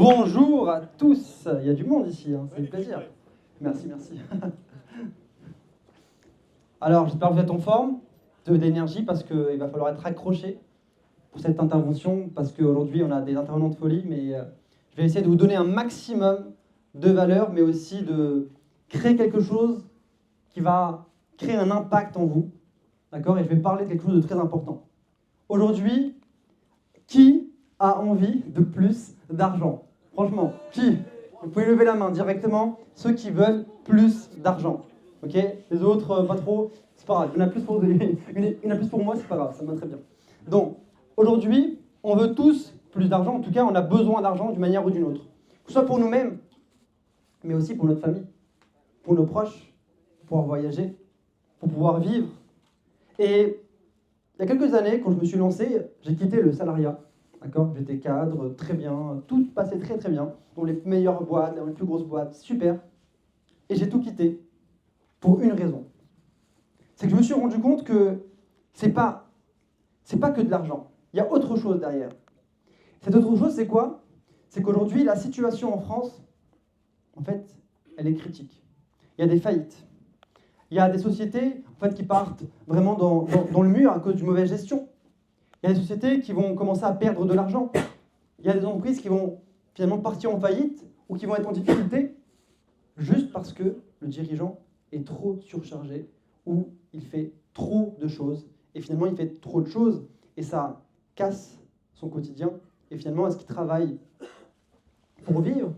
Bonjour à tous. Il y a du monde ici, hein, ça fait plaisir. Merci. Alors, j'espère que vous êtes en forme, d'énergie, parce qu'il va falloir être accroché pour cette intervention, parce qu'aujourd'hui, on a des intervenants de folie, mais je vais essayer de vous donner un maximum de valeur, mais aussi de créer quelque chose qui va créer un impact en vous. D'accord ? Et je vais parler de quelque chose de très important. Aujourd'hui, qui a envie de plus d'argent ? Franchement, qui ? Vous pouvez lever la main directement, ceux qui veulent plus d'argent. Ok ? Les autres, pas trop, c'est pas grave. Il y en a plus pour, il y en a plus pour moi, c'est pas grave, ça me va très bien. Donc, aujourd'hui, on veut tous plus d'argent. En tout cas, on a besoin d'argent d'une manière ou d'une autre. Que ce soit pour nous-mêmes, mais aussi pour notre famille, pour nos proches, pour pouvoir voyager, pour pouvoir vivre. Et il y a quelques années, quand je me suis lancé, j'ai quitté le salariat. D'accord ? J'étais cadre, très bien, tout passait très très bien, dans les meilleures boîtes, dans les plus grosses boîtes, super. Et j'ai tout quitté pour une raison. C'est que je me suis rendu compte que c'est pas que de l'argent. Il y a autre chose derrière. Cette autre chose, c'est quoi ? C'est qu'aujourd'hui, la situation en France, en fait, elle est critique. Il y a des faillites. Il y a des sociétés en fait, qui partent vraiment dans le mur à cause d'une mauvaise gestion. Il y a des sociétés qui vont commencer à perdre de l'argent. Il y a des entreprises qui vont finalement partir en faillite ou qui vont être en difficulté juste parce que le dirigeant est trop surchargé ou il fait trop de choses. Et finalement, il fait trop de choses et ça casse son quotidien. Et finalement, est-ce qu'il travaille pour vivre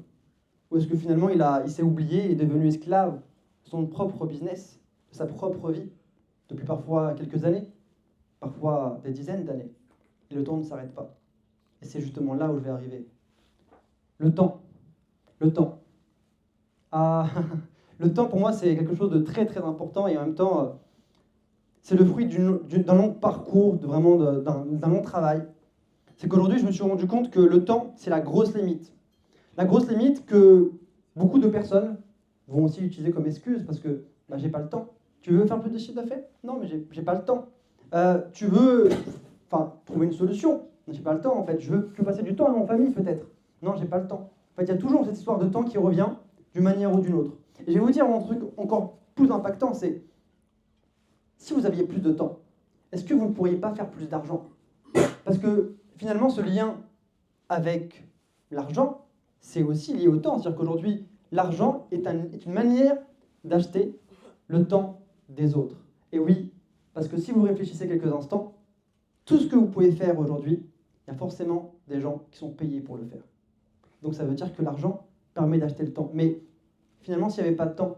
ou est-ce que finalement, il s'est oublié et est devenu esclave de son propre business, de sa propre vie, depuis parfois quelques années, parfois des dizaines d'années. Et le temps ne s'arrête pas. Et c'est justement là où je vais arriver. Le temps. Ah, le temps, pour moi, c'est quelque chose de très très important et en même temps, c'est le fruit d'un long parcours, d'un long travail. C'est qu'aujourd'hui, je me suis rendu compte que le temps, c'est la grosse limite. La grosse limite que beaucoup de personnes vont aussi utiliser comme excuse parce que j'ai pas le temps. Tu veux faire plus de chiffre d'affaires ? Non, mais j'ai pas le temps. Tu veux trouver une solution ? J'ai pas le temps en fait. Je veux passer du temps avec mon famille peut-être. Non, j'ai pas le temps. En fait, il y a toujours cette histoire de temps qui revient d'une manière ou d'une autre. Et je vais vous dire un truc encore plus impactant, c'est si vous aviez plus de temps, est-ce que vous ne pourriez pas faire plus d'argent ? Parce que finalement, ce lien avec l'argent, c'est aussi lié au temps. C'est-à-dire qu'aujourd'hui, l'argent est une manière d'acheter le temps des autres. Et oui, parce que si vous réfléchissez quelques instants, tout ce que vous pouvez faire aujourd'hui, il y a forcément des gens qui sont payés pour le faire. Donc ça veut dire que l'argent permet d'acheter le temps. Mais finalement, s'il n'y avait pas de temps,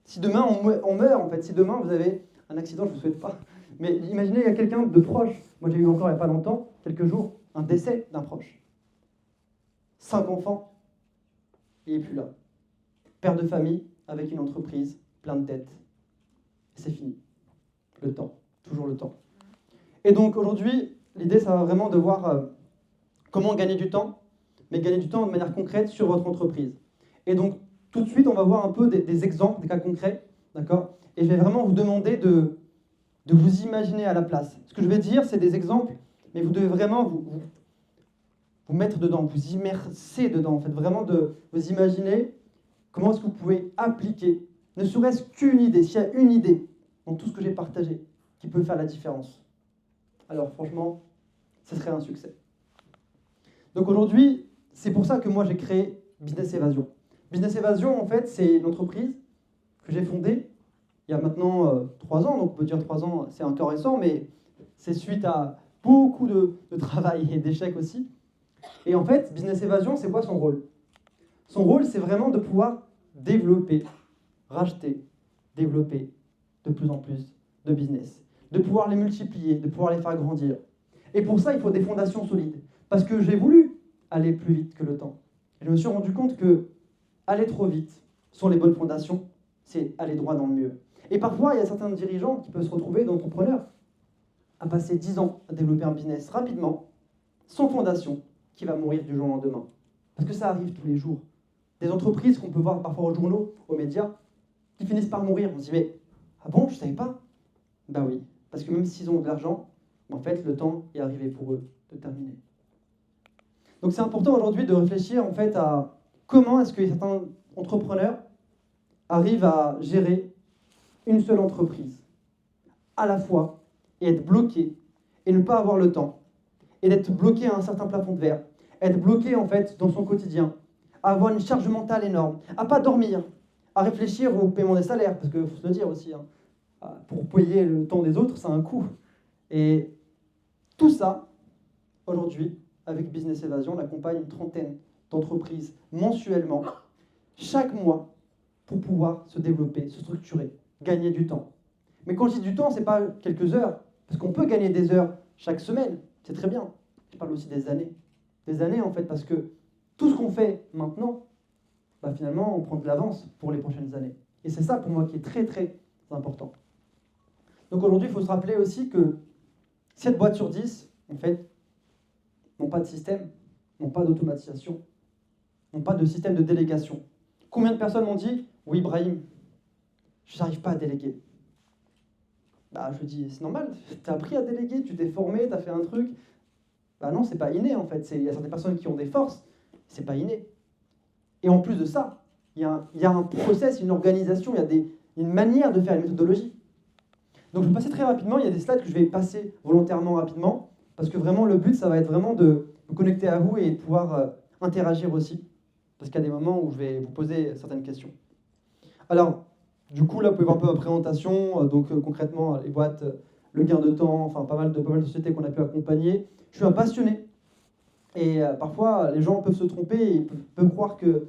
si demain on meurt, en fait, si demain vous avez un accident, je ne vous souhaite pas, mais imaginez il y a quelqu'un de proche, moi j'ai eu encore il n'y a pas longtemps, quelques jours, un décès d'un proche. 5 enfants, il n'est plus là. Père de famille, avec une entreprise, plein de dettes. Et c'est fini. Le temps, toujours le temps. Et donc aujourd'hui, l'idée, ça va vraiment de voir comment gagner du temps, mais gagner du temps de manière concrète sur votre entreprise. Et donc, tout de suite, on va voir un peu des exemples, des cas concrets, d'accord ? Et je vais vraiment vous demander de vous imaginer à la place. Ce que je vais dire, c'est des exemples, mais vous devez vraiment vous mettre dedans, vous immerser dedans, en fait, vraiment de vous imaginer comment est-ce que vous pouvez appliquer, ne serait-ce qu'une idée, s'il y a une idée dans tout ce que j'ai partagé qui peut faire la différence. Alors franchement, ce serait un succès. Donc aujourd'hui, c'est pour ça que moi j'ai créé Business Evasion. Business Evasion, en fait, c'est une entreprise que j'ai fondée il y a maintenant 3 ans, donc on peut dire 3 ans, c'est encore récent, mais c'est suite à beaucoup de travail et d'échecs aussi. Et en fait, Business Evasion, c'est quoi son rôle ? Son rôle, c'est vraiment de pouvoir développer, racheter, développer de plus en plus de business, de pouvoir les multiplier, de pouvoir les faire grandir. Et pour ça, il faut des fondations solides. Parce que j'ai voulu aller plus vite que le temps. Et je me suis rendu compte que aller trop vite sur les bonnes fondations, c'est aller droit dans le mur. Et parfois, il y a certains dirigeants qui peuvent se retrouver, d'entrepreneurs, à passer 10 ans à développer un business rapidement, sans fondation, qui va mourir du jour au lendemain. Parce que ça arrive tous les jours. Des entreprises qu'on peut voir parfois aux journaux, aux médias, qui finissent par mourir. On se dit, mais ah bon, je ne savais pas ? Ben oui, parce que même s'ils ont de l'argent, en fait, le temps est arrivé pour eux de terminer. Donc c'est important aujourd'hui de réfléchir en fait à comment est-ce que certains entrepreneurs arrivent à gérer une seule entreprise à la fois et être bloqué et ne pas avoir le temps et d'être bloqué à un certain plafond de verre, être bloqué en fait dans son quotidien, à avoir une charge mentale énorme, à pas dormir, à réfléchir au paiement des salaires, parce qu'il faut se le dire aussi, hein, pour payer le temps des autres, ça a un coût. Et tout ça, aujourd'hui, avec Business Évasion, on accompagne une trentaine d'entreprises mensuellement, chaque mois, pour pouvoir se développer, se structurer, gagner du temps. Mais quand je dis du temps, ce n'est pas quelques heures, parce qu'on peut gagner des heures chaque semaine, c'est très bien. Je parle aussi des années. Des années, en fait, parce que tout ce qu'on fait maintenant, finalement, on prend de l'avance pour les prochaines années. Et c'est ça, pour moi, qui est très, très important. Donc aujourd'hui, il faut se rappeler aussi que 7 boîtes sur 10, en fait, n'ont pas de système, n'ont pas d'automatisation, n'ont pas de système de délégation. Combien de personnes m'ont dit « Oui, Brahim, je n'arrive pas à déléguer ». Je dis, c'est normal, tu as appris à déléguer, tu t'es formé, tu as fait un truc. Non, c'est pas inné en fait. Il y a certaines personnes qui ont des forces, c'est pas inné. Et en plus de ça, il y a un process, une organisation, il y a une manière de faire, une méthodologie. Donc je vais passer très rapidement, il y a des slides que je vais passer volontairement rapidement, parce que vraiment le but, ça va être vraiment de me connecter à vous et de pouvoir interagir aussi, parce qu'il y a des moments où je vais vous poser certaines questions. Alors, du coup, là, vous pouvez voir un peu ma présentation. Donc, concrètement, les boîtes, le gain de temps, enfin, pas mal de sociétés qu'on a pu accompagner. Je suis un passionné. Et parfois, les gens peuvent se tromper et peuvent croire que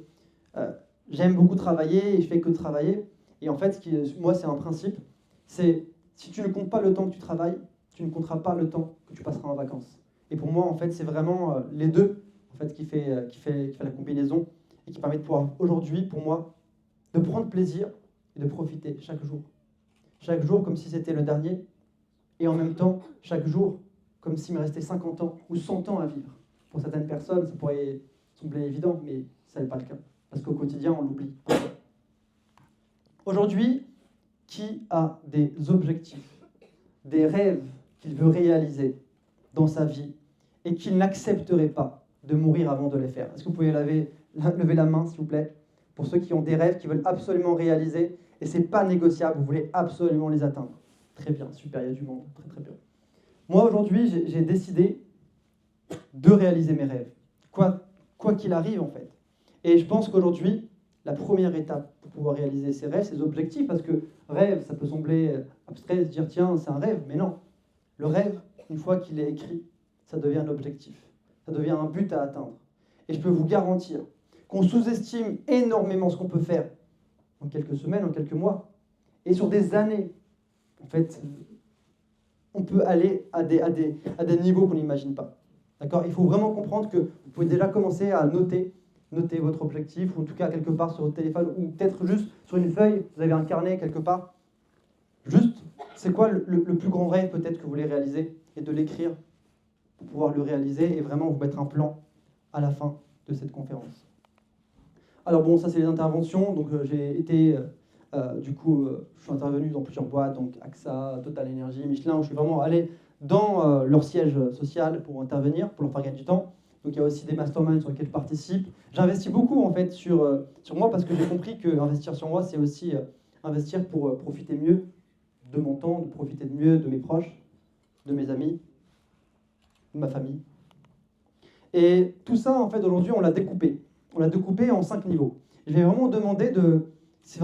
j'aime beaucoup travailler et je fais que travailler. Et en fait, moi, c'est un principe. C'est si tu ne comptes pas le temps que tu travailles, tu ne compteras pas le temps que tu passeras en vacances. Et pour moi, en fait, c'est vraiment les deux en fait, qui fait la combinaison et qui permet de pouvoir, aujourd'hui, pour moi, de prendre plaisir et de profiter chaque jour. Chaque jour comme si c'était le dernier, et en même temps, chaque jour comme s'il me restait 50 ans ou 100 ans à vivre. Pour certaines personnes, ça pourrait sembler évident, mais ce n'est pas le cas. Parce qu'au quotidien, on l'oublie. Aujourd'hui, qui a des objectifs, des rêves qu'il veut réaliser dans sa vie et qu'il n'accepterait pas de mourir avant de les faire? Est-ce que vous pouvez lever la main, s'il vous plaît, pour ceux qui ont des rêves qu'ils veulent absolument réaliser, et ce n'est pas négociable, vous voulez absolument les atteindre. Très bien, super, il y a du monde, très très bien. Moi, aujourd'hui, j'ai décidé de réaliser mes rêves, quoi qu'il arrive, en fait. Et je pense qu'aujourd'hui, la première étape pour pouvoir réaliser ses rêves, ses objectifs, parce que rêve, ça peut sembler abstrait, se dire, tiens, c'est un rêve, mais non. Le rêve, une fois qu'il est écrit, ça devient un objectif, ça devient un but à atteindre. Et je peux vous garantir qu'on sous-estime énormément ce qu'on peut faire en quelques semaines, en quelques mois, et sur des années. En fait, on peut aller à des niveaux qu'on n'imagine pas. D'accord ? Il faut vraiment comprendre que vous pouvez déjà commencer à noter votre objectif, ou en tout cas quelque part sur votre téléphone, ou peut-être juste sur une feuille, vous avez un carnet quelque part. Juste, c'est quoi le plus grand rêve peut-être que vous voulez réaliser, et de l'écrire pour pouvoir le réaliser, et vraiment vous mettre un plan à la fin de cette conférence. Alors bon, ça c'est les interventions, donc j'ai été, je suis intervenu dans plusieurs boîtes, donc AXA, Total Energy, Michelin, où je suis vraiment allé dans leur siège social pour intervenir, pour leur faire gagner du temps. Donc il y a aussi des masterminds sur lesquels je participe. J'investis beaucoup en fait sur moi, parce que j'ai compris qu'investir sur moi, c'est aussi investir pour profiter mieux de mon temps, de profiter mieux de mes proches, de mes amis, de ma famille. Et tout ça, en fait, aujourd'hui, on l'a découpé. On l'a découpé en 5 niveaux. Je vais vraiment demander c'est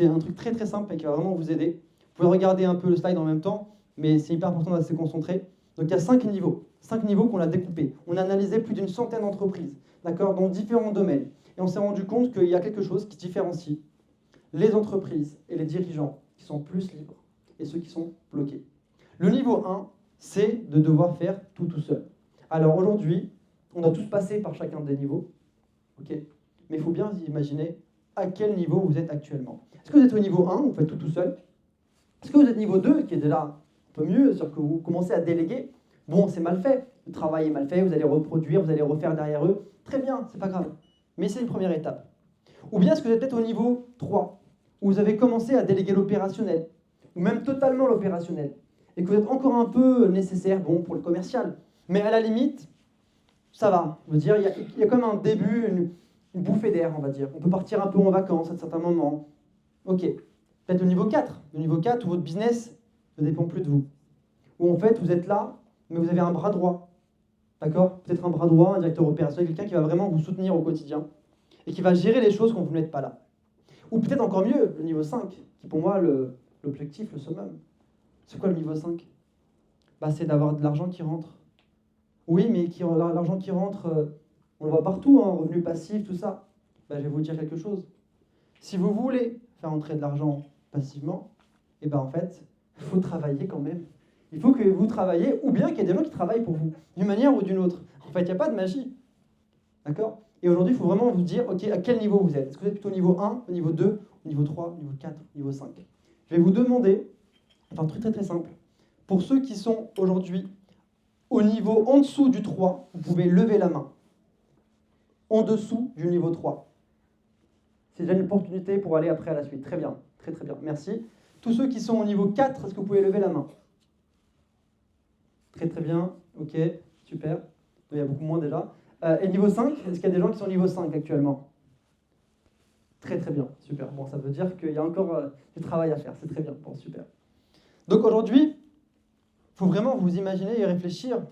un truc très très simple et qui va vraiment vous aider. Vous pouvez regarder un peu le slide en même temps, mais c'est hyper important de se concentrer. Donc il y a 5 niveaux. 5 niveaux qu'on a découpés. On a analysé plus d'une centaine d'entreprises, d'accord, dans différents domaines. Et on s'est rendu compte qu'il y a quelque chose qui différencie les entreprises et les dirigeants qui sont plus libres et ceux qui sont bloqués. Le niveau 1, c'est de devoir faire tout seul. Alors aujourd'hui, on a tous passé par chacun des niveaux, ok, mais il faut bien imaginer à quel niveau vous êtes actuellement. Est-ce que vous êtes au niveau 1, vous faites tout seul? Est-ce que vous êtes niveau 2, qui est déjà un peu mieux, c'est-à-dire que vous commencez à déléguer? Bon, c'est mal fait, le travail est mal fait, vous allez reproduire, vous allez refaire derrière eux. Très bien, c'est pas grave, mais c'est une première étape. Ou bien est-ce que vous êtes peut-être au niveau 3, où vous avez commencé à déléguer l'opérationnel, ou même totalement l'opérationnel, et que vous êtes encore un peu nécessaire, bon, pour le commercial, mais à la limite, ça va. On veut dire, il y a comme un début, une bouffée d'air, on va dire. On peut partir un peu en vacances à certains moments. Ok. Peut-être le niveau 4. Le niveau 4 où votre business ne dépend plus de vous. Où en fait, vous êtes là, mais vous avez un bras droit. D'accord? Peut-être un bras droit, un directeur opérationnel, quelqu'un qui va vraiment vous soutenir au quotidien et qui va gérer les choses quand vous n'êtes pas là. Ou peut-être encore mieux, le niveau 5, qui pour moi l'objectif, le summum. C'est quoi le niveau 5? C'est d'avoir de l'argent qui rentre. Oui, mais l'argent qui rentre, on le voit partout, hein, revenu passif, tout ça. Je vais vous dire quelque chose. Si vous voulez faire entrer de l'argent passivement, en fait, il faut travailler quand même. Il faut que vous travaillez, ou bien qu'il y ait des gens qui travaillent pour vous, d'une manière ou d'une autre. En fait, il n'y a pas de magie. D'accord? Et aujourd'hui, il faut vraiment vous dire, ok, à quel niveau vous êtes? Est-ce que vous êtes plutôt au niveau 1, au niveau 2, au niveau 3, au niveau 4, au niveau 5? Je vais vous demander, un truc très très simple, pour ceux qui sont aujourd'hui au niveau en dessous du 3, vous pouvez lever la main. En dessous du niveau 3. C'est déjà une opportunité pour aller après à la suite. Très bien, très très bien, merci. Tous ceux qui sont au niveau 4, est-ce que vous pouvez lever la main? Très très bien, ok, super. Il y a beaucoup moins déjà. Et niveau 5, est-ce qu'il y a des gens qui sont au niveau 5 actuellement? Très très bien, super. Bon, ça veut dire qu'il y a encore du travail à faire, c'est très bien, bon, super. Donc aujourd'hui, il faut vraiment vous imaginer et réfléchir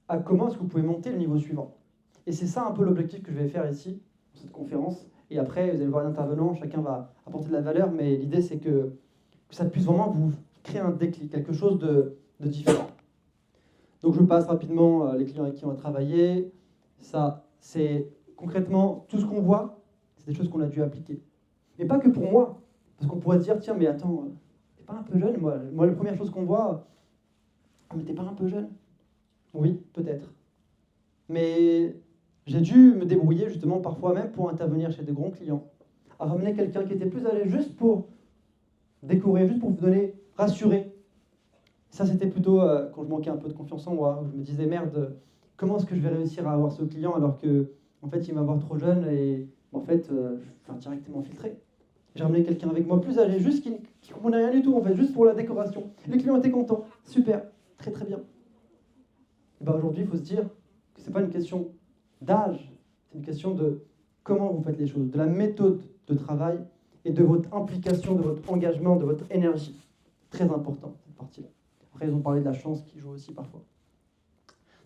à comment est-ce que vous pouvez monter le niveau suivant. Et c'est ça un peu l'objectif que je vais faire ici, dans cette conférence. Et après, vous allez voir l'intervenant, chacun va apporter de la valeur, mais l'idée c'est que ça puisse vraiment vous créer un déclic, quelque chose de différent. Donc je passe rapidement les clients avec qui on va travailler. Ça, c'est concrètement tout ce qu'on voit, c'est des choses qu'on a dû appliquer. Mais pas que pour moi, parce qu'on pourrait se dire, tiens, mais attends, t'es pas un peu jeune, moi la première chose qu'on voit, mais t'es pas un peu jeune? Oui, peut-être. Mais j'ai dû me débrouiller justement parfois même pour intervenir chez des grands clients, à ramener quelqu'un qui était plus âgé juste pour décorer, juste pour vous donner, rassurer. Ça, c'était plutôt quand je manquais un peu de confiance en moi, où je me disais, merde, comment est-ce que je vais réussir à avoir ce client alors que, en fait, il va voir trop jeune et, en fait, je vais faire directement filtrer. J'ai ramené quelqu'un avec moi plus âgé, juste qui ne comprenait rien du tout, en fait, juste pour la décoration. Les clients étaient contents, super, très très bien. Et aujourd'hui, il faut se dire que ce n'est pas une question d'âge, c'est une question de comment vous faites les choses, de la méthode de travail et de votre implication, de votre engagement, de votre énergie. Très important, cette partie-là. Après, ils ont parlé de la chance qui joue aussi parfois.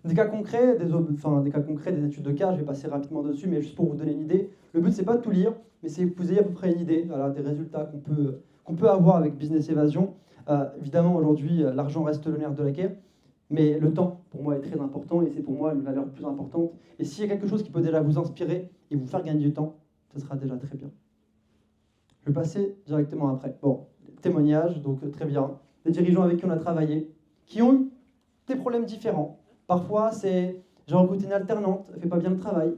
Des cas concrets, des études de cas, je vais passer rapidement dessus, mais juste pour vous donner une idée. Le but, c'est pas de tout lire, mais c'est que vous ayez à peu près une idée des résultats qu'on peut avoir avec Business Evasion. Évidemment, aujourd'hui, l'argent reste le nerf de la guerre, mais le temps, pour moi, est très important et c'est pour moi une valeur plus importante. Et s'il y a quelque chose qui peut déjà vous inspirer et vous faire gagner du temps, ce sera déjà très bien. Je vais passer directement après. Bon, témoignages, donc très bien. Des dirigeants avec qui on a travaillé, qui ont eu des problèmes différents. Parfois, c'est j'ai recruté une alternante, elle ne fait pas bien le travail.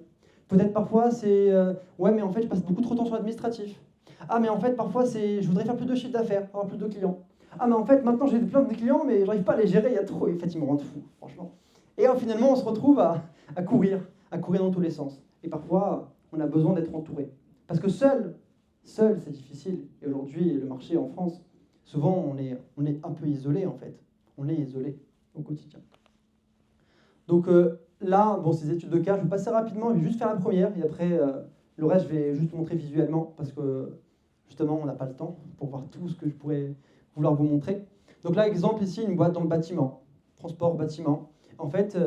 Peut-être parfois, c'est ouais, mais en fait, je passe beaucoup trop de temps sur l'administratif. Ah, mais en fait, parfois, c'est je voudrais faire plus de chiffre d'affaires, avoir plus de clients. Ah, mais en fait, maintenant, j'ai plein de clients, mais j'arrive pas à les gérer, il y a trop. En fait, ils me rendent fou, franchement. Et finalement, on se retrouve à courir dans tous les sens. Et parfois, on a besoin d'être entouré. Parce que seul, c'est difficile. Et aujourd'hui, le marché en France, souvent, on est un peu isolé, en fait. On est isolé au quotidien. Donc là, bon, ces études de cas, je vais passer rapidement, je vais juste faire la première, et après, le reste, je vais juste vous montrer visuellement, parce que, justement, on n'a pas le temps pour voir tout ce que je pourrais vouloir vous montrer. Donc là, exemple ici, une boîte dans le bâtiment, transport, bâtiment. En fait,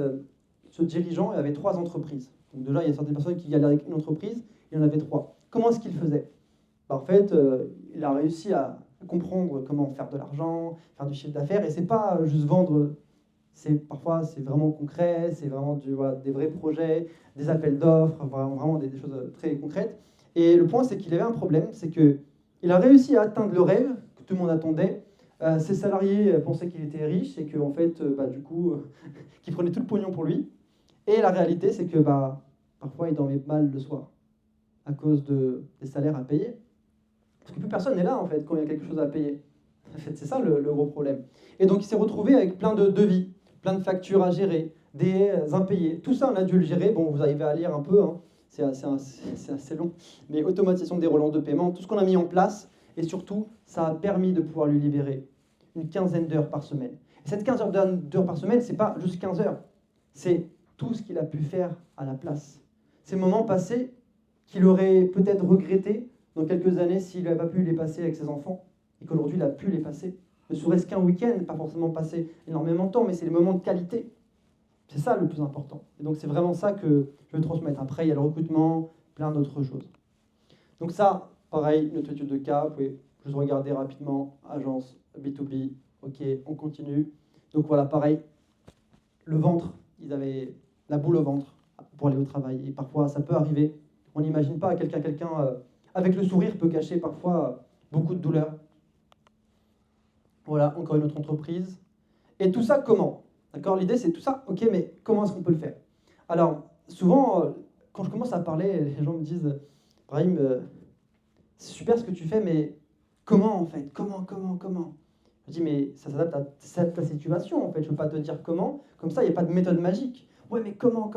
ce dirigeant avait 3 entreprises. Donc déjà, il y a certaines personnes qui galéraient avec une entreprise, il y en avait 3. Comment est-ce qu'il faisait? En fait, il a réussi à comprendre comment faire de l'argent, faire du chiffre d'affaires, et c'est pas juste vendre, parfois c'est vraiment concret, c'est vraiment des vrais projets, des appels d'offres, vraiment des choses très concrètes. Et le point, c'est qu'il avait un problème, c'est qu'il a réussi à atteindre le rêve que tout le monde attendait. Ses salariés pensaient qu'il était riche et qu'en fait, du coup, qu'il prenait tout le pognon pour lui. Et la réalité, c'est que parfois, il dormait mal le soir à cause des salaires à payer. Parce que plus personne n'est là, en fait, quand il y a quelque chose à payer. En fait, c'est ça le gros problème. Et donc, il s'est retrouvé avec plein de devis, plein de factures à gérer, des impayés. Tout ça, on a dû le gérer. Bon, vous arrivez à lire un peu, hein. C'est assez long. Mais automatisation des relances de paiement, tout ce qu'on a mis en place. Et surtout, ça a permis de pouvoir lui libérer une quinzaine d'heures par semaine. Et cette 15 heures par semaine, c'est pas juste 15 heures. C'est tout ce qu'il a pu faire à la place. Ces moments passés qu'il aurait peut-être regretté dans quelques années s'il n'avait pas pu les passer avec ses enfants, et qu'aujourd'hui il a pu les passer. Ne serait-ce qu'un week-end, pas forcément passer énormément de temps, mais c'est des moments de qualité. C'est ça le plus important. Et donc c'est vraiment ça que je veux transmettre. Après, il y a le recrutement, plein d'autres choses. Donc ça, pareil, notre étude de cas, vous pouvez juste regarder rapidement, agence, B2B, ok, on continue. Donc voilà, pareil, le ventre, ils avaient la boule au ventre pour aller au travail. Et parfois, ça peut arriver. On n'imagine pas, quelqu'un avec le sourire peut cacher parfois beaucoup de douleur. Voilà, encore une autre entreprise. Et tout ça, comment? D'accord, l'idée, c'est tout ça, ok, mais comment est-ce qu'on peut le faire? Alors, souvent, quand je commence à parler, les gens me disent, Brahim, c'est super ce que tu fais, mais comment en fait? Comment? Je dis, mais ça s'adapte à ta situation, en fait. Je ne veux pas te dire comment, comme ça, il n'y a pas de méthode magique. Ouais, mais comment?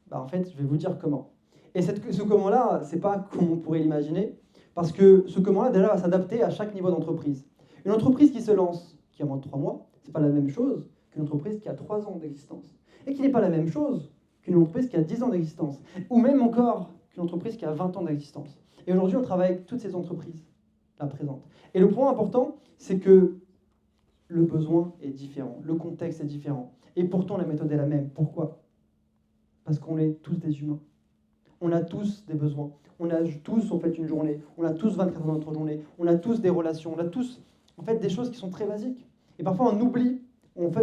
Bah, en fait, je vais vous dire comment. Et ce comment-là, c'est pas comme on pourrait l'imaginer, parce que ce comment-là, déjà, va s'adapter à chaque niveau d'entreprise. Une entreprise qui se lance, qui a moins de 3 mois, c'est pas la même chose qu'une entreprise qui a 3 ans d'existence. Et qui n'est pas la même chose qu'une entreprise qui a 10 ans d'existence. Ou même encore qu'une entreprise qui a 20 ans d'existence. Et aujourd'hui, on travaille avec toutes ces entreprises, là présentes. Et le point important, c'est que le besoin est différent, le contexte est différent. Et pourtant, la méthode est la même. Pourquoi? Parce qu'on est tous des humains. On a tous des besoins. On a tous, en fait, une journée. On a tous 24 heures dans notre journée. On a tous des relations. On a tous, en fait, des choses qui sont très basiques. Et parfois, on oublie.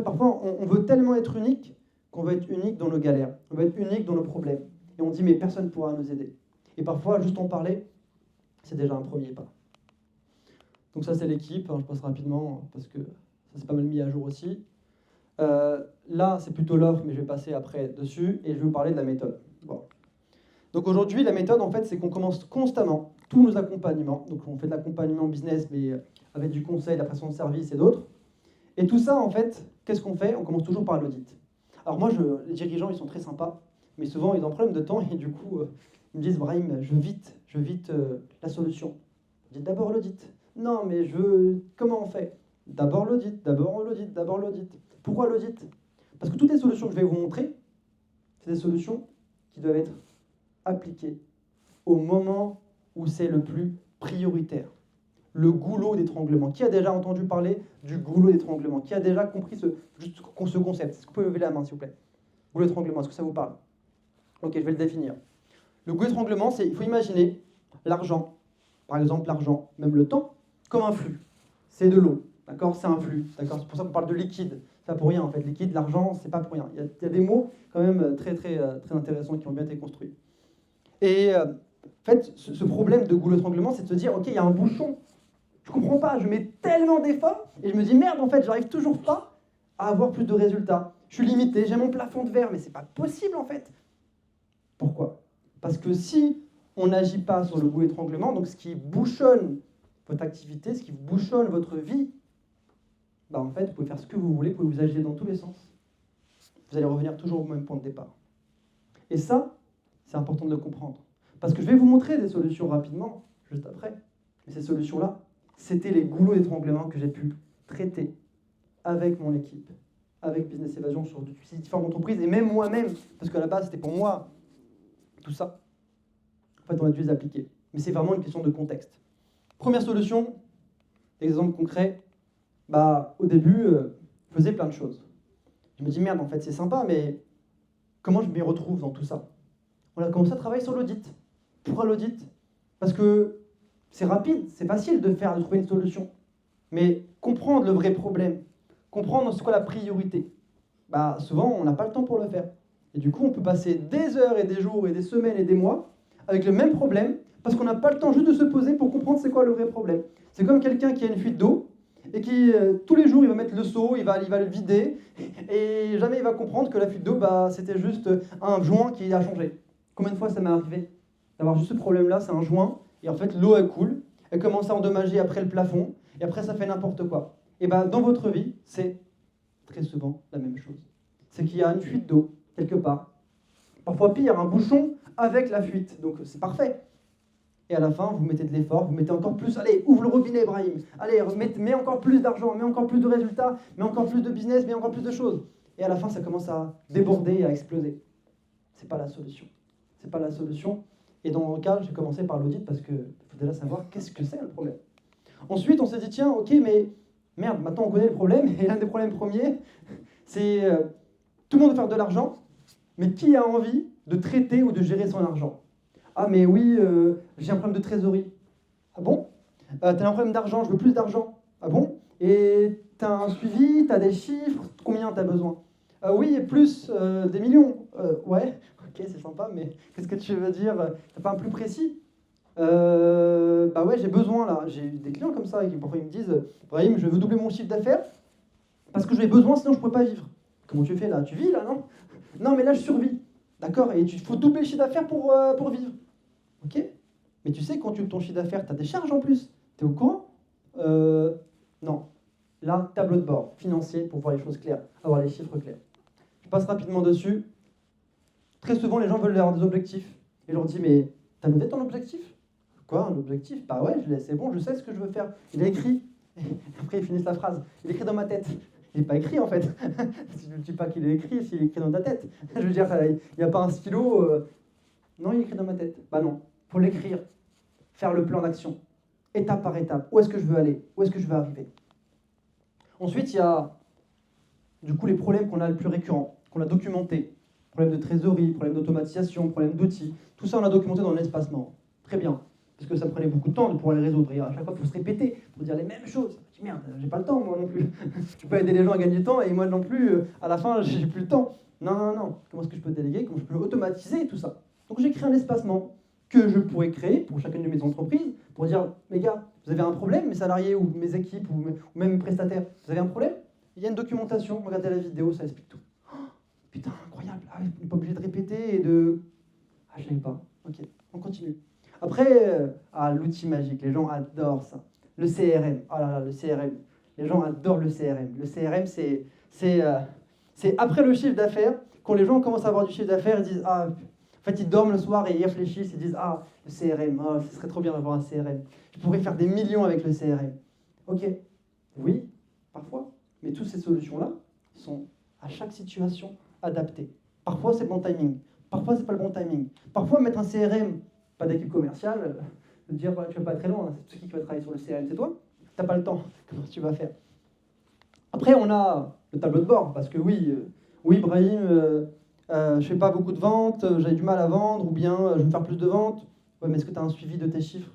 Parfois, on veut tellement être unique qu'on veut être unique dans nos galères. On veut être unique dans nos problèmes. Et on dit, mais personne ne pourra nous aider. Et parfois, juste en parler, c'est déjà un premier pas. Donc ça, c'est l'équipe. Je passe rapidement parce que ça s'est pas mal mis à jour aussi. Là, c'est plutôt l'offre, mais je vais passer après dessus. Et je vais vous parler de la méthode. Bon. Donc aujourd'hui, la méthode, en fait, c'est qu'on commence constamment tous nos accompagnements. Donc on fait de l'accompagnement business, mais avec du conseil, de la prestation de service et d'autres. Et tout ça, en fait, qu'est-ce qu'on fait? On commence toujours par l'audit. Alors moi, les dirigeants, ils sont très sympas, mais souvent, ils ont un problème de temps et du coup, ils me disent, Brahim, je vite la solution. Je dis d'abord l'audit. Non, mais comment on fait? D'abord l'audit. Pourquoi l'audit? Parce que toutes les solutions que je vais vous montrer, c'est des solutions qui doivent être appliquées au moment où c'est le plus prioritaire. Le goulot d'étranglement. Qui a déjà entendu parler du goulot d'étranglement? Qui a déjà compris ce concept? Est-ce que vous pouvez lever la main, s'il vous plaît? Goulot d'étranglement, est-ce que ça vous parle? Ok, je vais le définir. Le goulot d'étranglement, il faut imaginer l'argent, par exemple l'argent, même le temps, comme un flux. C'est de l'eau, d'accord? C'est un flux, d'accord? C'est pour ça qu'on parle de liquide. C'est pas pour rien, en fait. Liquide, l'argent, c'est pas pour rien. Il y a des mots, quand même, très intéressants qui ont bien été construits. Et en fait, ce problème de goulot d'étranglement, c'est de se dire, ok, il y a un bouchon. Je comprends pas, je mets tellement d'efforts et je me dis merde, en fait, j'arrive toujours pas à avoir plus de résultats. Je suis limité, j'ai mon plafond de verre, mais c'est pas possible en fait. Pourquoi? Parce que si on n'agit pas sur le goulot d'étranglement, donc ce qui bouchonne votre activité, ce qui bouchonne votre vie, bah en fait, vous pouvez faire ce que vous voulez, vous pouvez vous agir dans tous les sens. Vous allez revenir toujours au même point de départ. Et ça, c'est important de le comprendre. Parce que je vais vous montrer des solutions rapidement, juste après. Mais ces solutions-là, c'était les goulots d'étranglement que j'ai pu traiter avec mon équipe, avec Business Evasion sur différentes entreprises, et même moi-même, parce qu'à la base, c'était pour moi, tout ça. En fait, on a dû les appliquer. Mais c'est vraiment une question de contexte. Première solution, exemple concret, au début, je faisais plein de choses. Je me dis, merde, en fait, c'est sympa, mais comment je m'y retrouve dans tout ça? On a commencé à travailler sur l'audit. Pourquoi l'audit? Parce que c'est rapide, c'est facile de trouver une solution. Mais comprendre le vrai problème, comprendre ce qu'est la priorité, souvent, on n'a pas le temps pour le faire. Et du coup, on peut passer des heures et des jours et des semaines et des mois avec le même problème parce qu'on n'a pas le temps juste de se poser pour comprendre c'est quoi le vrai problème. C'est comme quelqu'un qui a une fuite d'eau et qui, tous les jours, il va mettre le seau, il va le vider et jamais il va comprendre que la fuite d'eau, c'était juste un joint qui a changé. Combien de fois ça m'est arrivé d'avoir juste ce problème-là, c'est un joint, et en fait, l'eau, elle coule, elle commence à endommager après le plafond, et après, ça fait n'importe quoi. Et dans votre vie, c'est très souvent la même chose. C'est qu'il y a une fuite d'eau, quelque part. Parfois pire, un bouchon avec la fuite. Donc, c'est parfait. Et à la fin, vous mettez de l'effort, vous mettez encore plus. Allez, ouvre le robinet, Brahim. Allez, mets encore plus d'argent, mets encore plus de résultats, mets encore plus de business, mets encore plus de choses. et à la fin, ça commence à déborder et à exploser. C'est pas la solution. C'est pas la solution. Et dans mon cas, j'ai commencé par l'audit parce qu'il faut déjà savoir qu'est-ce que c'est le problème. Ensuite, on s'est dit, tiens, ok, mais merde, maintenant on connaît le problème, et l'un des problèmes premiers, c'est tout le monde veut faire de l'argent, mais qui a envie de traiter ou de gérer son argent? Ah, mais oui, j'ai un problème de trésorerie. Ah bon? T'as un problème d'argent, je veux plus d'argent. Ah bon? Et t'as un suivi, t'as des chiffres, combien t'as besoin? Oui, plus des millions. Ouais, ok, c'est sympa, mais qu'est-ce que tu veux dire? T'as pas un plus précis? Bah ouais, j'ai besoin là. J'ai des clients comme ça qui parfois ils me disent, Brahim, je veux doubler mon chiffre d'affaires parce que j'ai besoin, sinon je ne pourrais pas vivre. Comment tu fais là? Tu vis là, non? Non, mais là je survis. D'accord? Et il faut doubler le chiffre d'affaires pour vivre. Ok? Mais tu sais, quand tu doubles ton chiffre d'affaires, tu as des charges en plus. Tu es au courant? Non. Là, tableau de bord financier pour voir les choses claires, avoir les chiffres clairs. Je passe rapidement dessus. Très souvent, les gens veulent avoir des objectifs. Et je leur dis, mais t'as noté ton objectif? Quoi, un objectif? Bah ouais, c'est bon, je sais ce que je veux faire. Il est écrit. Après, ils finissent la phrase. Il est écrit dans ma tête. Il n'est pas écrit en fait. Je ne dis pas qu'il est écrit s'il est écrit dans ta tête. Je veux dire, il n'y a pas un stylo. Non, il est écrit dans ma tête. Bah non, il faut l'écrire. Faire le plan d'action. Étape par étape. Où est-ce que je veux aller? Où est-ce que je veux arriver? Ensuite, il y a du coup les problèmes qu'on a le plus récurrents, qu'on a documentés. Problème de trésorerie, problème d'automatisation, problème d'outils. Tout ça, on l'a documenté dans l'espacement. Très bien. Parce que ça prenait beaucoup de temps de pouvoir les résoudre. Et à chaque fois, il faut se répéter pour dire les mêmes choses. Je dis merde, j'ai pas le temps, moi non plus. Je peux aider les gens à gagner du temps et moi non plus, à la fin, j'ai plus le temps. Non, non, non. Comment est-ce que je peux déléguer? Comment je peux automatiser tout ça? Donc j'ai créé un espacement que je pourrais créer pour chacune de mes entreprises pour dire, les gars, vous avez un problème, mes salariés ou mes équipes ou même mes prestataires, vous avez un problème? Il y a une documentation, regardez la vidéo, ça explique tout. Oh, putain, incroyable. Ah, on n'est pas obligé de répéter et de... Ah, je savais pas. Ok, on continue. Après, l'outil magique, les gens adorent ça. Le CRM, oh là là, le CRM. Les gens adorent le CRM. Le CRM, c'est après le chiffre d'affaires, quand les gens commencent à avoir du chiffre d'affaires, ils disent, ah, en fait, ils dorment le soir et ils réfléchissent, ils disent, ah, le CRM, oh, ce serait trop bien d'avoir un CRM. Je pourrais faire des millions avec le CRM. Ok, oui, parfois, mais toutes ces solutions-là sont à chaque situation adaptées. Parfois, c'est le bon timing. Parfois, c'est pas le bon timing. Parfois, mettre un CRM, pas d'équipe commerciale, de dire tu vas pas être très loin, c'est qui va travailler sur le CRM, c'est toi. T'as pas le temps, comment tu vas faire? Après, on a le tableau de bord, parce que oui, Brahim, je fais pas beaucoup de ventes, j'ai du mal à vendre, ou bien je veux faire plus de ventes. Ouais, mais est-ce que tu as un suivi de tes chiffres?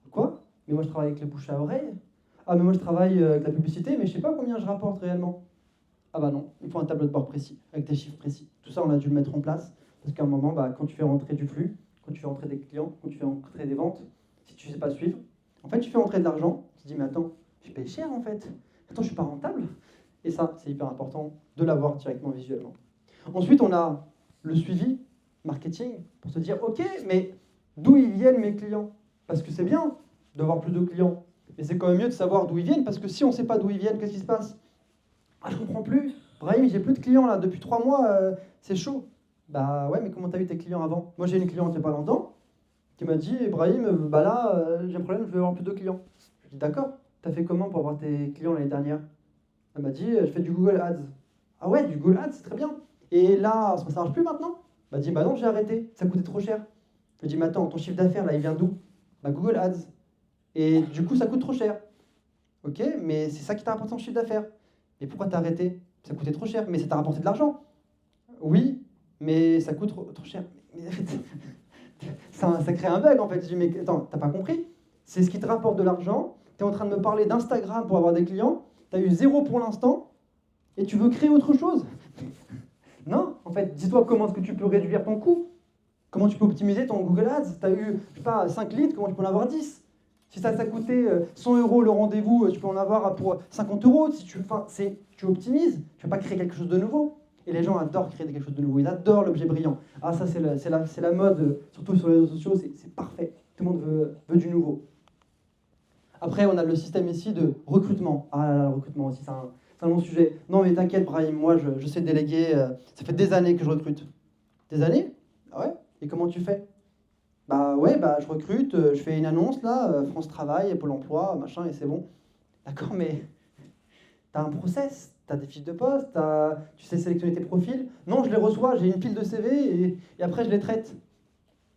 Quoi? Mais moi, je travaille avec les bouche à oreille. Ah, mais moi, je travaille avec la publicité, mais je sais pas combien je rapporte réellement. Ah bah non, il faut un tableau de bord précis, avec des chiffres précis. Tout ça, on a dû le mettre en place, parce qu'à un moment, quand tu fais rentrer du flux, quand tu fais rentrer des clients, quand tu fais rentrer des ventes, si tu ne sais pas suivre, en fait, tu fais rentrer de l'argent, tu te dis, mais attends, je paye cher en fait, attends, je suis pas rentable. Et ça, c'est hyper important de l'avoir directement visuellement. Ensuite, on a le suivi marketing, pour se dire, ok, mais d'où ils viennent mes clients? Parce que c'est bien d'avoir plus de clients, mais c'est quand même mieux de savoir d'où ils viennent, parce que si on ne sait pas d'où ils viennent, qu'est-ce qui se passe? Ah, je comprends plus. Brahim, j'ai plus de clients là, depuis 3 mois, c'est chaud. Bah ouais, mais comment t'as eu tes clients avant? Moi j'ai une cliente il n'y a pas longtemps qui m'a dit, Brahim, bah là, j'ai un problème, je veux avoir plus de clients. Je lui ai dit, d'accord, t'as fait comment pour avoir tes clients l'année dernière? Elle m'a dit, je fais du Google Ads. Ah ouais, du Google Ads, c'est très bien. Et là, ça marche plus maintenant? Elle m'a dit, bah non, j'ai arrêté, ça coûtait trop cher. Je lui ai dit, mais attends, ton chiffre d'affaires là, il vient d'où? Bah Google Ads. Et du coup, ça coûte trop cher. Ok, mais c'est ça qui t'a rapporté ton chiffre d'affaires. Et pourquoi t'as arrêté? Ça coûtait trop cher, mais ça t'a rapporté de l'argent. Oui, mais ça coûte trop cher. Mais, ça crée un bug en fait. Je dis, mais attends, t'as pas compris? C'est ce qui te rapporte de l'argent. Tu es en train de me parler d'Instagram pour avoir des clients. Tu as eu 0 pour l'instant. Et tu veux créer autre chose? Non, en fait, dis-toi comment est-ce que tu peux réduire ton coût. Comment tu peux optimiser ton Google Ads? Tu as eu, je sais pas, 5 leads, comment tu peux en avoir 10? Si ça t'a coûté 100 € le rendez-vous, tu peux en avoir pour 50 €. Si tu optimises, tu ne vas pas créer quelque chose de nouveau. Et les gens adorent créer quelque chose de nouveau, ils adorent l'objet brillant. Ah ça c'est la mode, surtout sur les réseaux sociaux, c'est parfait. Tout le monde veut du nouveau. Après on a le système ici de recrutement. Ah là là, le recrutement aussi, c'est un long sujet. Non mais t'inquiète Brahim, moi je sais déléguer, ça fait des années que je recrute. Des années? Ah ouais? Et comment tu fais? Bah ouais, je recrute, je fais une annonce là, France Travail, Pôle emploi, machin, et c'est bon. D'accord, mais t'as un process, tu as des fiches de poste, tu sais sélectionner tes profils. Non, je les reçois, j'ai une pile de CV et après je les traite.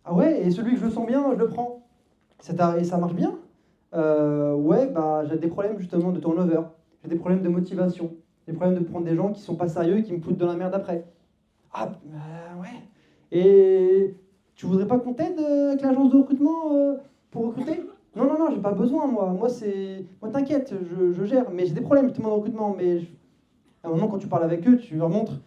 Ah ouais, et celui que je sens bien, je le prends. Et ça marche bien. Ouais, bah j'ai des problèmes justement de turnover, j'ai des problèmes de motivation, des problèmes de prendre des gens qui sont pas sérieux et qui me foutent de la merde après. Ah, ouais. Et tu voudrais pas qu'on t'aide avec l'agence de recrutement pour recruter? Non, non, non, j'ai pas besoin, moi. Moi, t'inquiète, je gère. Mais j'ai des problèmes justement de recrutement. À un moment, quand tu parles avec eux, tu leur montres.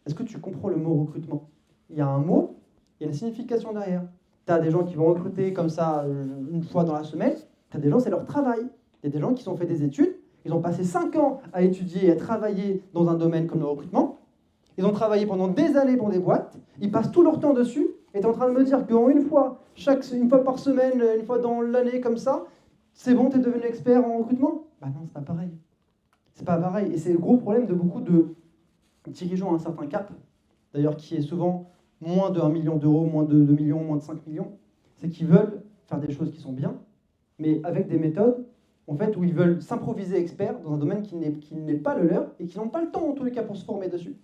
Est-ce que tu comprends le mot recrutement? Il y a un mot, il y a une signification derrière. Tu as des gens qui vont recruter comme ça une fois dans la semaine. Tu as des gens, c'est leur travail. Il y a des gens qui ont fait des études. Ils ont passé 5 ans à étudier et à travailler dans un domaine comme le recrutement. Ils ont travaillé pendant des années pour des boîtes, ils passent tout leur temps dessus, et tu es en train de me dire qu'en une fois par semaine, une fois dans l'année comme ça, c'est bon, tu es devenu expert en recrutement? Bah non, c'est pas pareil. C'est pas pareil. Et c'est le gros problème de beaucoup de dirigeants à un certain cap, d'ailleurs qui est souvent moins de 1 million d'euros, moins de 2 millions, moins de 5 millions, c'est qu'ils veulent faire des choses qui sont bien, mais avec des méthodes en fait, où ils veulent s'improviser experts dans un domaine qui n'est pas le leur, et qui n'ont pas le temps en tous les cas pour se former dessus.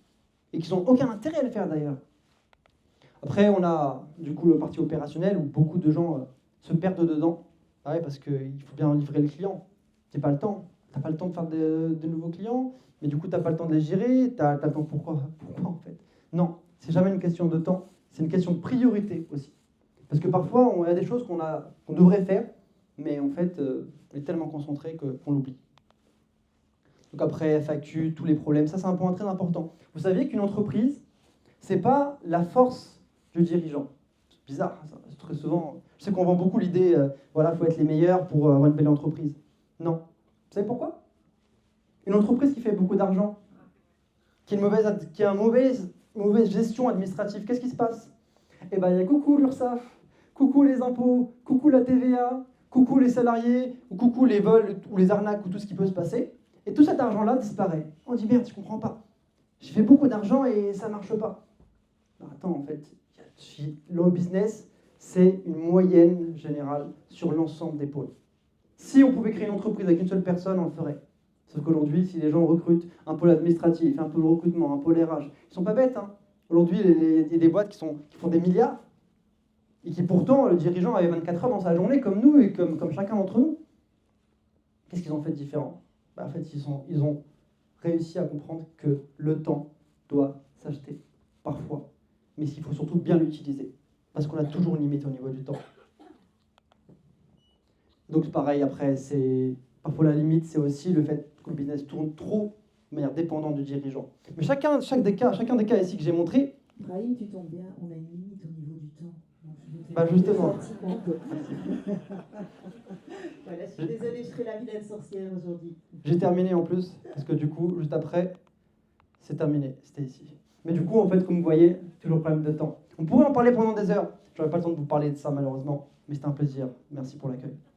Et qui n'ont aucun intérêt à le faire d'ailleurs. Après, on a du coup le parti opérationnel où beaucoup de gens se perdent dedans. Ah ouais, parce qu'il faut bien livrer le client. Tu n'as pas le temps. Tu n'as pas le temps de faire de nouveaux clients, mais du coup, tu n'as pas le temps de les gérer. Tu as le temps pourquoi en fait? Non, c'est jamais une question de temps, c'est une question de priorité aussi. Parce que parfois, on a des choses qu'on devrait faire, mais en fait, on est tellement concentré qu'on l'oublie. Donc après, FAQ, tous les problèmes, ça c'est un point très important. Vous saviez qu'une entreprise, c'est pas la force du dirigeant. C'est bizarre, ça. Très souvent. Je sais qu'on vend beaucoup l'idée, voilà, faut être les meilleurs pour avoir une belle entreprise. Non. Vous savez pourquoi? Une entreprise qui fait beaucoup d'argent, qui a une mauvaise gestion administrative, qu'est-ce qui se passe? Eh bien, il y a coucou l'URSSAF, coucou les impôts, coucou la TVA, coucou les salariés, ou coucou les vols ou les arnaques ou tout ce qui peut se passer. Et tout cet argent-là disparaît. On dit merde, je comprends pas. J'ai fait beaucoup d'argent et ça marche pas. Ben, attends, en fait, le business, c'est une moyenne générale sur l'ensemble des pôles. Si on pouvait créer une entreprise avec une seule personne, on le ferait. Sauf qu'aujourd'hui, si les gens recrutent un pôle administratif, un pôle recrutement, un pôle RH, ils sont pas bêtes. Hein. Aujourd'hui, il y a des boîtes qui font des milliards et qui pourtant, le dirigeant avait 24 heures dans sa journée comme nous et comme chacun d'entre nous. Qu'est-ce qu'ils ont fait de différent? En fait, ils ont réussi à comprendre que le temps doit s'acheter, parfois. Mais il faut surtout bien l'utiliser, parce qu'on a toujours une limite au niveau du temps. Donc pareil, après, parfois la limite, c'est aussi le fait que le business tourne trop de manière dépendante du dirigeant. Mais chacun des cas ici que j'ai montré... Brahim, tu tombes bien, on a une limite au niveau du temps. Bah justement. Voilà, je suis désolée, je serai la vilaine sorcière aujourd'hui. J'ai terminé en plus, parce que du coup, juste après, c'est terminé, c'était ici. Mais du coup, en fait, comme vous voyez, toujours problème de temps. On pourrait en parler pendant des heures. J'aurais pas le temps de vous parler de ça malheureusement, mais c'était un plaisir. Merci pour l'accueil.